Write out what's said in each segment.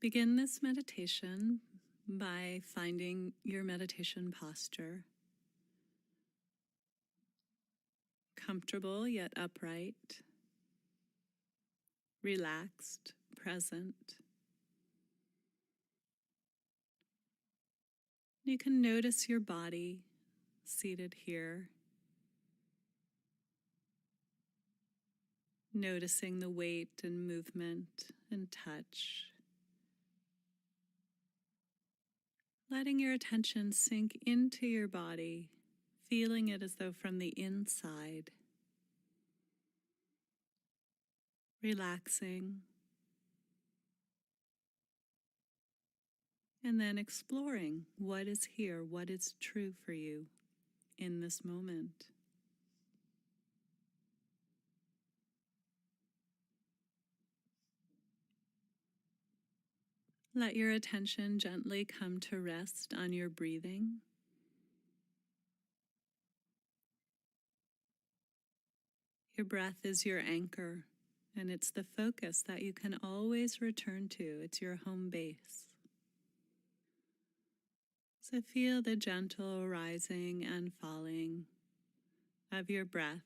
Begin this meditation by finding your meditation posture. Comfortable yet upright, relaxed, present. You can notice your body seated here, noticing the weight and movement and touch. Letting your attention sink into your body, feeling it as though from the inside. Relaxing. And then exploring what is here, what is true for you in this moment. Let your attention gently come to rest on your breathing. Your breath is your anchor, and it's the focus that you can always return to. It's your home base. So feel the gentle rising and falling of your breath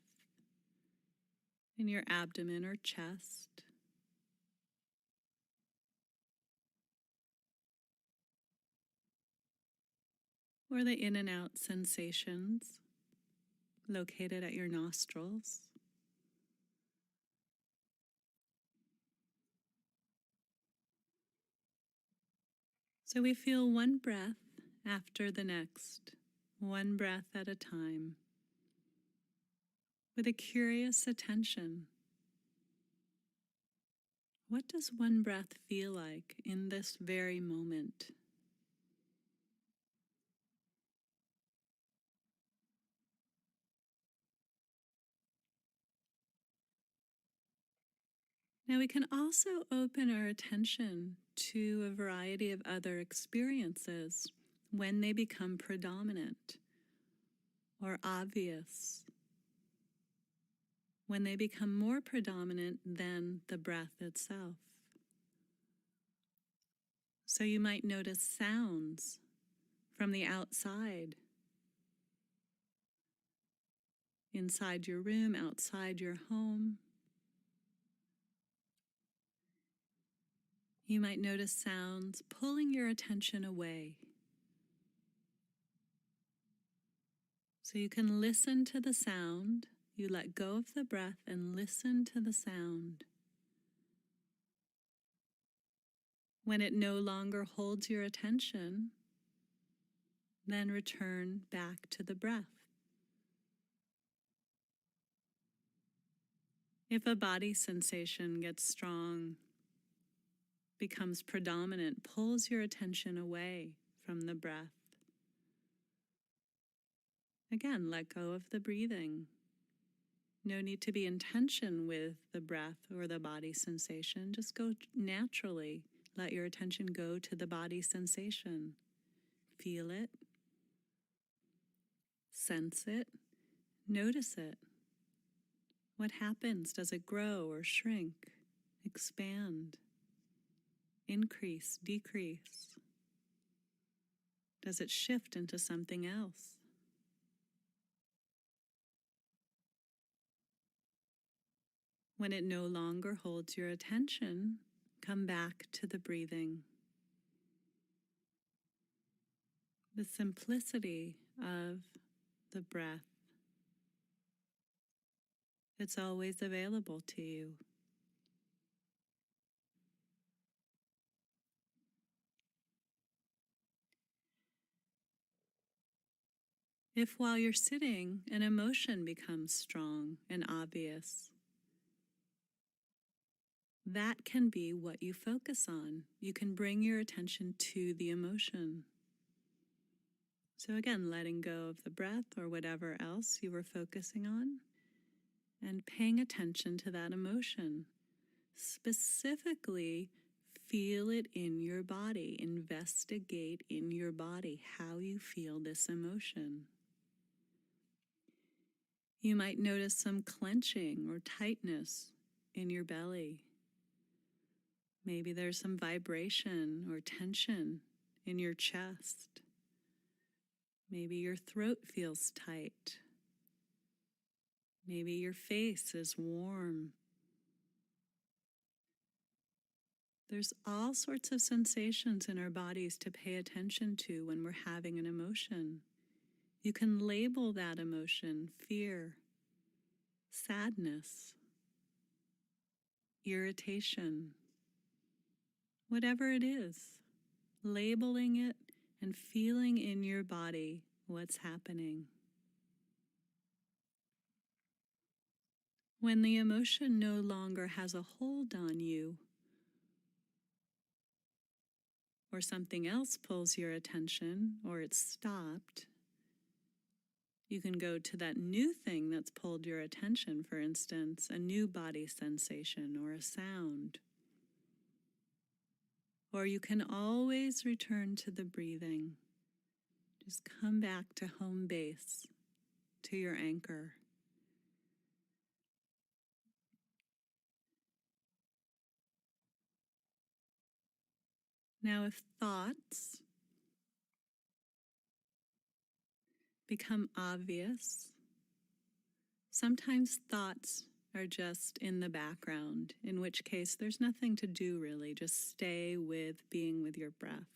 in your abdomen or chest. Or the in and out sensations located at your nostrils. So we feel one breath after the next, one breath at a time, with a curious attention. What does one breath feel like in this very moment? Now we can also open our attention to a variety of other experiences when they become predominant or obvious, when they become more predominant than the breath itself. So you might notice sounds from the outside, inside your room, outside your home. You might notice sounds pulling your attention away. So you can listen to the sound. You let go of the breath and listen to the sound. When it no longer holds your attention, then return back to the breath. If a body sensation gets strong, becomes predominant, pulls your attention away from the breath, again, let go of the breathing. No need to be in tension with the breath or the body sensation. Just go naturally. Let your attention go to the body sensation. Feel it. Sense it. Notice it. What happens? Does it grow or shrink? Expand? Increase? Decrease? Does it shift into something else? When it no longer holds your attention, come back to the breathing. The simplicity of the breath. It's always available to you. If while you're sitting, an emotion becomes strong and obvious, that can be what you focus on. You can bring your attention to the emotion. So again, letting go of the breath or whatever else you were focusing on and paying attention to that emotion. Specifically, feel it in your body. Investigate in your body how you feel this emotion. You might notice some clenching or tightness in your belly. Maybe there's some vibration or tension in your chest. Maybe your throat feels tight. Maybe your face is warm. There's all sorts of sensations in our bodies to pay attention to when we're having an emotion. You can label that emotion fear, sadness, irritation, whatever it is, labeling it and feeling in your body what's happening. When the emotion no longer has a hold on you, or something else pulls your attention, or it's stopped, you can go to that new thing that's pulled your attention, for instance, a new body sensation or a sound. Or you can always return to the breathing. Just come back to home base, to your anchor. Now, if thoughts become obvious, sometimes thoughts are just in the background, in which case there's nothing to do really, just stay with being with your breath.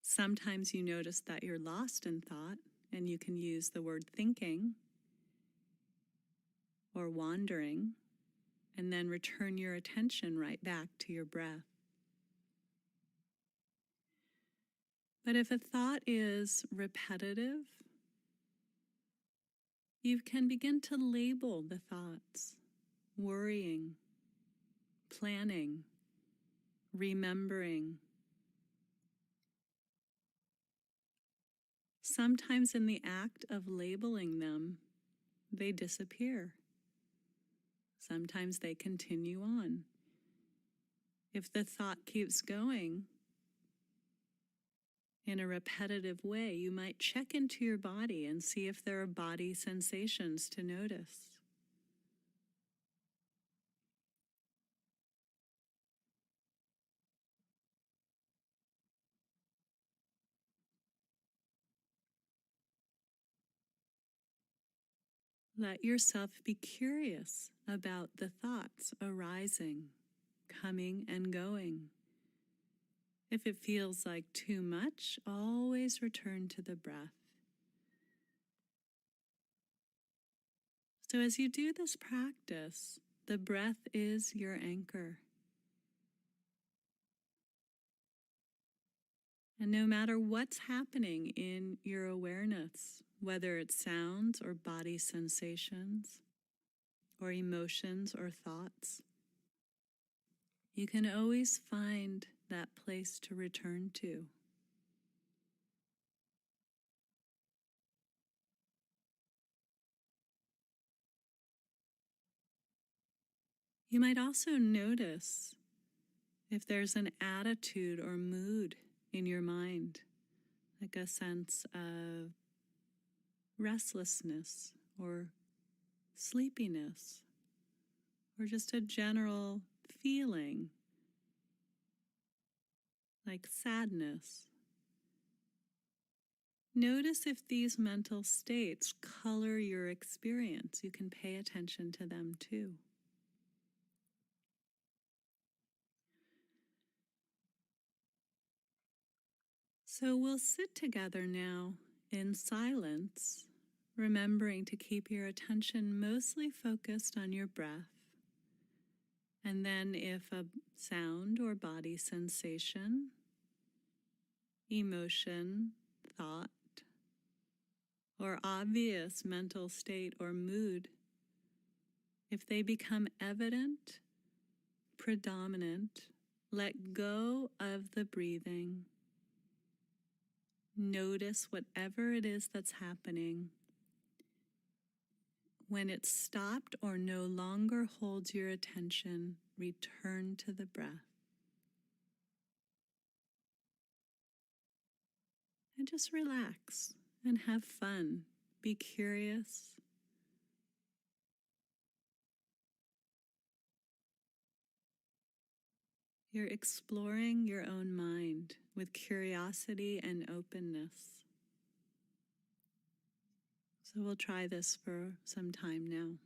Sometimes you notice that you're lost in thought, and you can use the word thinking or wandering, and then return your attention right back to your breath. But if a thought is repetitive, you can begin to label the thoughts: worrying, planning, remembering. Sometimes in the act of labeling them, they disappear. Sometimes they continue on. If the thought keeps going in a repetitive way, you might check into your body and see if there are body sensations to notice. Let yourself be curious about the thoughts arising, coming and going. If it feels like too much, always return to the breath. So as you do this practice, the breath is your anchor. And no matter what's happening in your awareness, whether it's sounds or body sensations, or emotions or thoughts, you can always find that place to return to. You might also notice if there's an attitude or mood in your mind, like a sense of restlessness or sleepiness, or just a general feeling like sadness. Notice if these mental states color your experience. You can pay attention to them too. So we'll sit together now in silence, remembering to keep your attention mostly focused on your breath. And then if a sound or body sensation, emotion, thought, or obvious mental state or mood, if they become evident, predominant, let go of the breathing. Notice whatever it is that's happening. When it's stopped or no longer holds your attention, return to the breath. And just relax and have fun. Be curious. You're exploring your own mind with curiosity and openness. So we'll try this for some time now.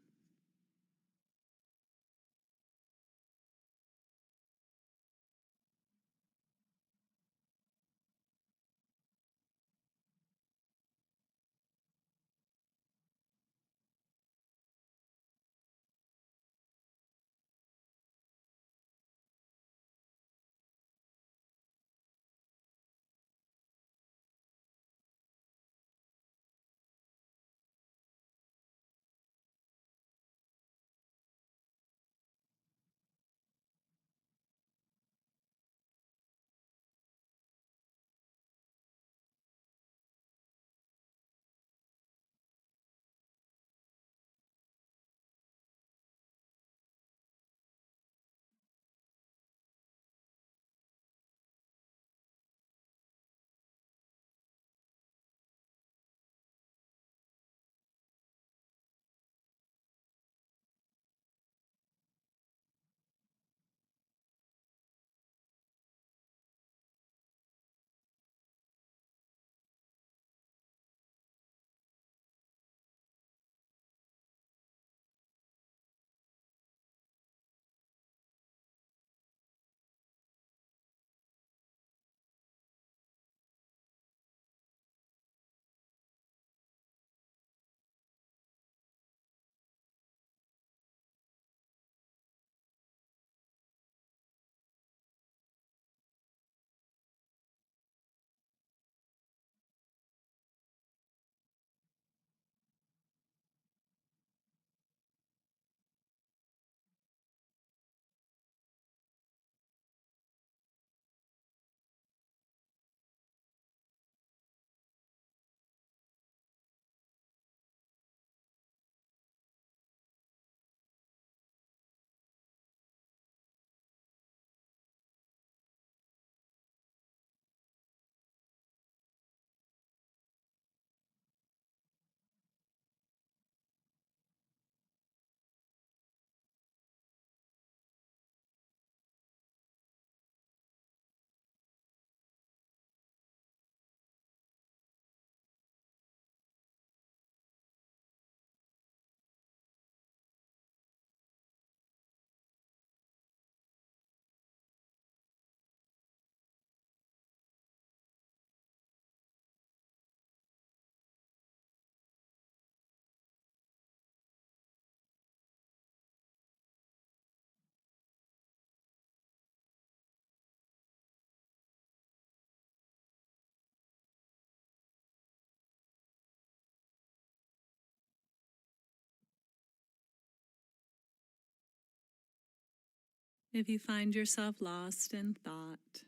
If you find yourself lost in thought,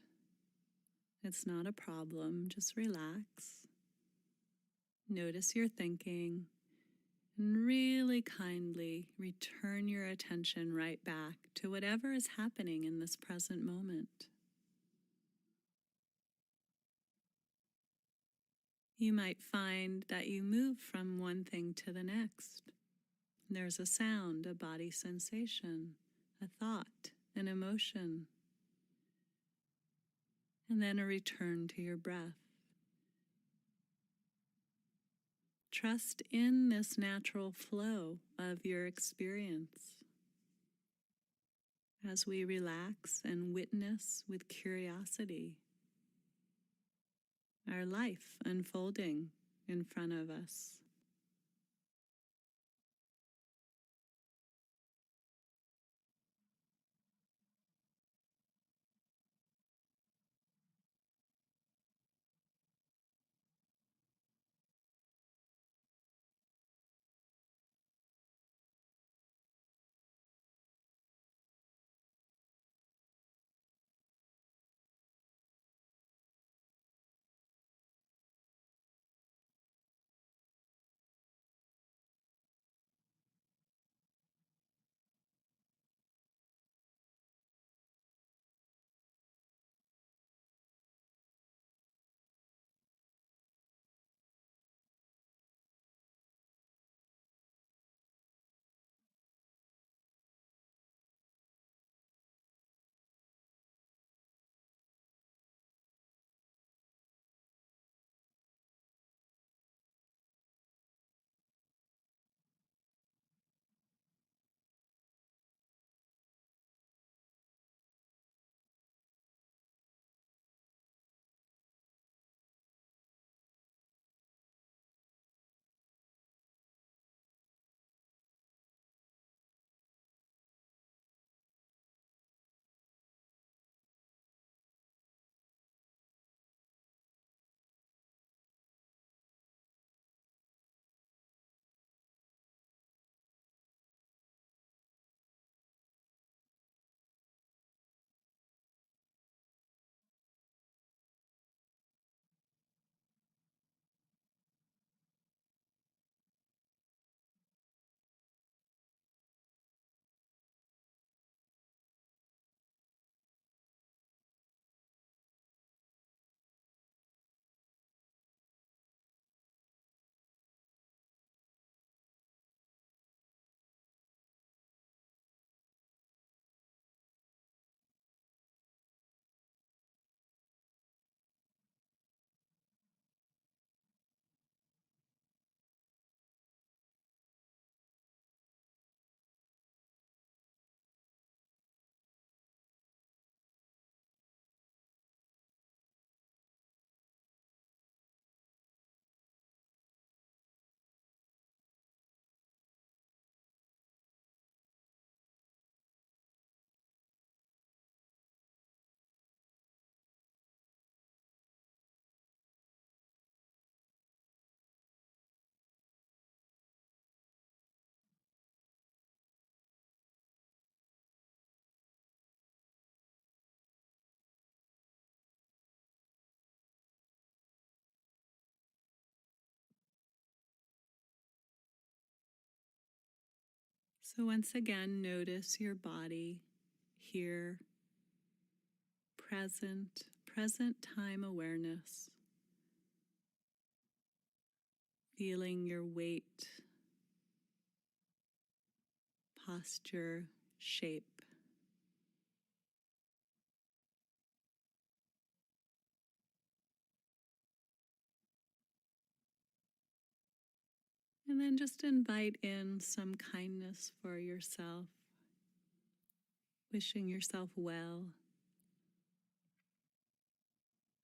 it's not a problem. Just relax. Notice your thinking and really kindly return your attention right back to whatever is happening in this present moment. You might find that you move from one thing to the next. There's a sound, a body sensation, a thought, an emotion, and then a return to your breath. Trust in this natural flow of your experience as we relax and witness with curiosity our life unfolding in front of us. So once again, notice your body here, present time awareness, feeling your weight, posture, shape. And then just invite in some kindness for yourself, wishing yourself well,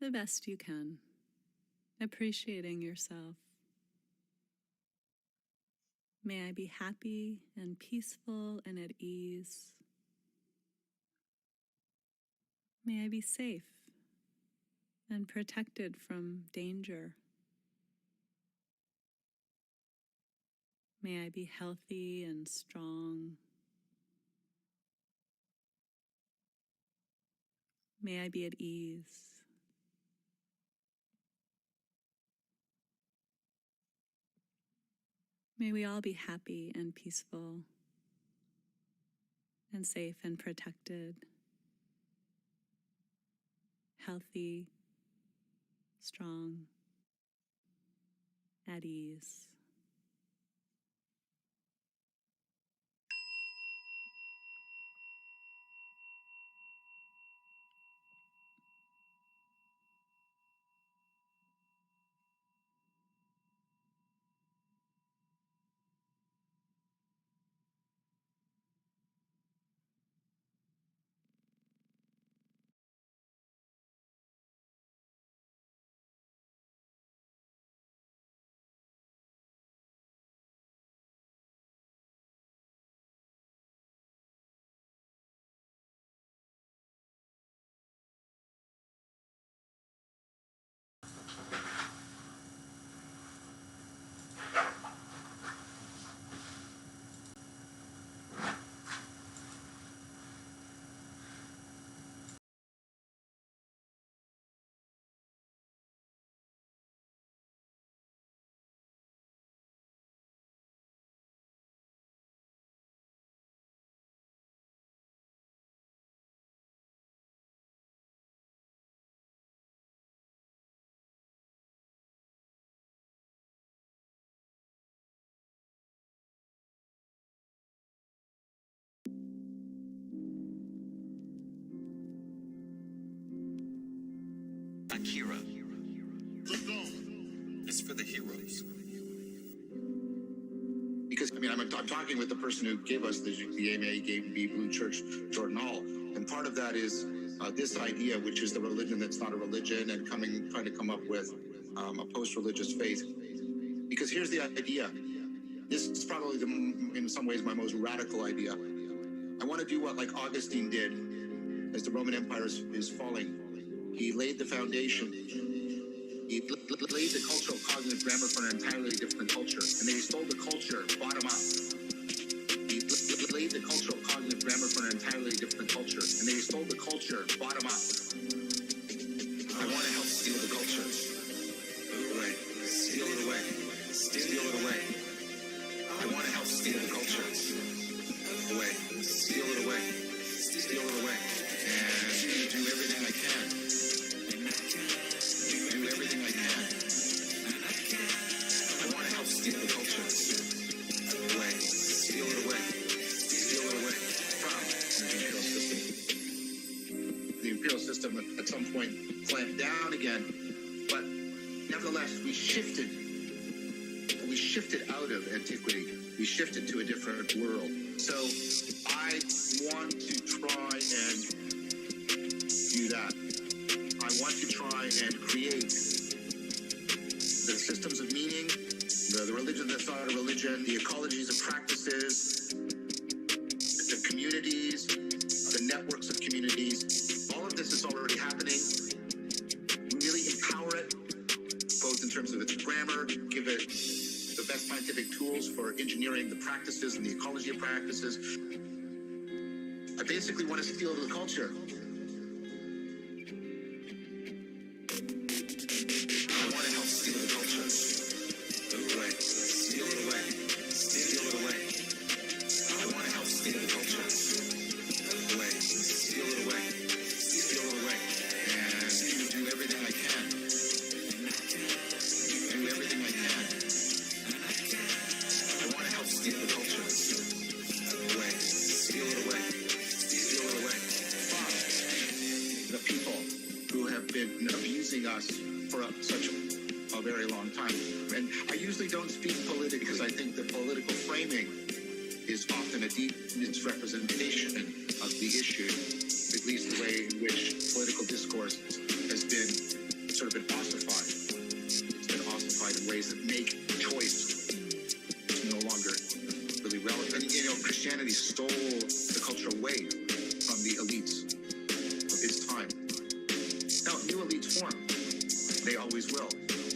the best you can, appreciating yourself. May I be happy and peaceful and at ease. May I be safe and protected from danger. May I be healthy and strong. May I be at ease. May we all be happy and peaceful and safe and protected, healthy, strong, at ease. Akira. It's for the heroes. Because, I'm talking with the person who gave us the AMA, gave me Blue Church, Jordan Hall. And part of that is this idea, which is the religion that's not a religion, and trying to come up with a post-religious faith. Because here's the idea. This is probably, in some ways, my most radical idea. I want to do what, like Augustine did as the Roman Empire is falling. He laid the foundation. He laid the cultural cognitive grammar for an entirely different culture. And they stole the culture bottom up. He laid the cultural cognitive grammar for an entirely different culture. And they stole the culture bottom up. I want to help steal the culture. Away. Steal it away. Steal it away. I want to help steal the culture. Away. Steal it away. Steal it away. And do everything I can. Do everything I can. I want to help steal the culture. Away. Steal it away. Steal it away from the imperial system. The imperial system at some point clamped down again, but nevertheless we shifted. We shifted out of antiquity. We shifted to a different world. So I want to try and do that. I want to try and create the systems of meaning, the religion that's not a religion, the ecologies of practices, the communities, the networks of communities. All of this is already happening. Really empower it, both in terms of its grammar, give it the best scientific tools for engineering the practices and the ecology of practices. I basically want to steal the culture. I want to help steal the culture. Steal it away. Steal it away. Steal it away. I want been abusing us for such a very long time. And I usually don't speak politically because I think the political framing is often a deep misrepresentation of the issue, at least the way in which political discourse has been sort of been ossified. It's been ossified in ways that make choice no longer really relevant. And, Christianity stole the culture away from the elites of its time. Now, new elites form. They always will.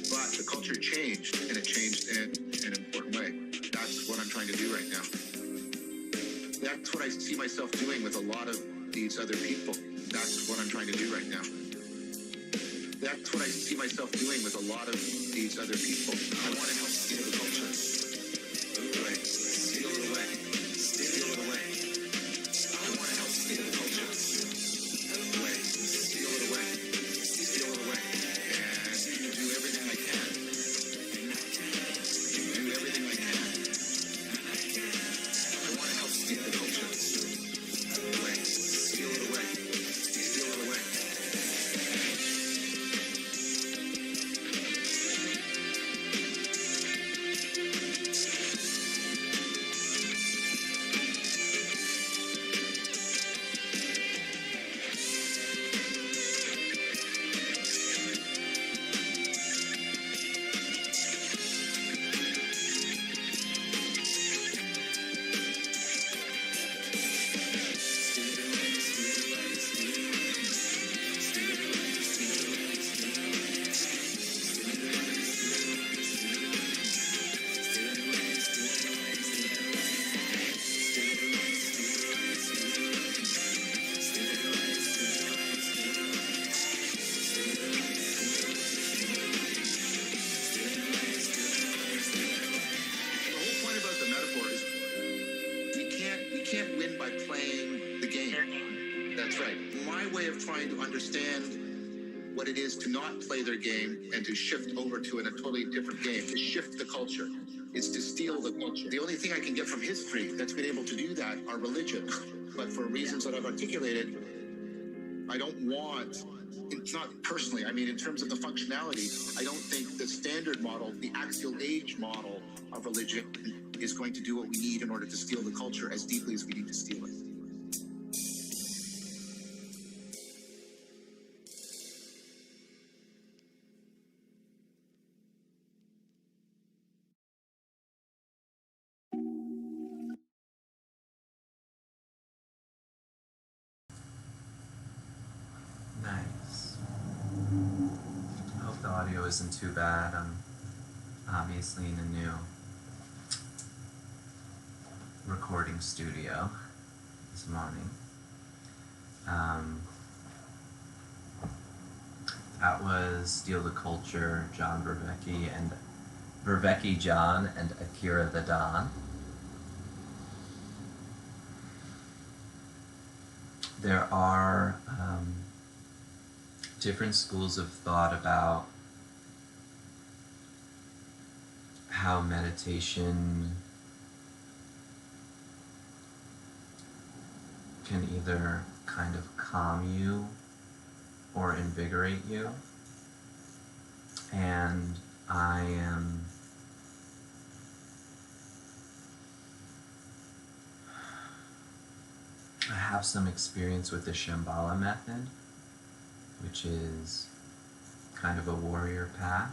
But the culture changed, and it changed in an important way. That's what I'm trying to do right now. That's what I see myself doing with a lot of these other people. That's what I'm trying to do right now. That's what I see myself doing with a lot of these other people. I want to help steal the culture. Steal it away. Steal it away. I want to help steal the culture. Steal it away. Steal it away. And do everything I can. Do everything I can. I want to help steal the culture. Steal it away. Steal it away. Trying to understand what it is to not play their game and to shift over to a totally different game, to shift the culture. It's to steal the culture. The only thing I can get from history that's been able to do that are religions. But for reasons that I've articulated, I don't want, it's not personally, I mean, in terms of the functionality, I don't think the standard model, the axial age model of religion is going to do what we need in order to steal the culture as deeply as we need to steal it. Nice. I hope the audio isn't too bad. I'm obviously in a new recording studio this morning. That was Steal the Culture, John Vervecchi John and Akira the Don. There are different schools of thought about how meditation can either kind of calm you or invigorate you. And I have some experience with the Shambhala method, which is kind of a warrior path.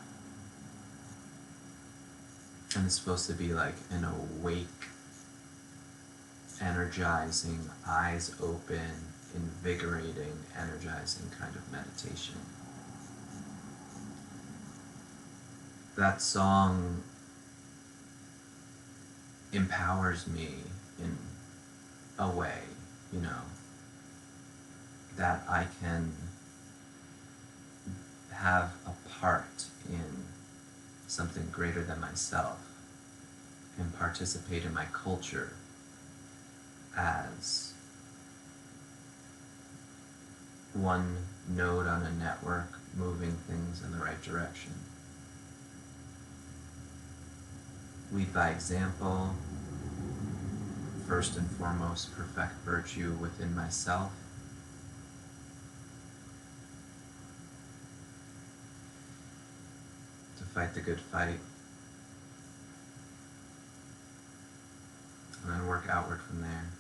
And it's supposed to be like an awake, energizing, eyes open, invigorating, energizing kind of meditation. That song empowers me in a way, you know, that I can have a part in something greater than myself and participate in my culture as one node on a network moving things in the right direction. Lead by example, first and foremost, perfect virtue within myself. fight the good fight, and then work outward from there.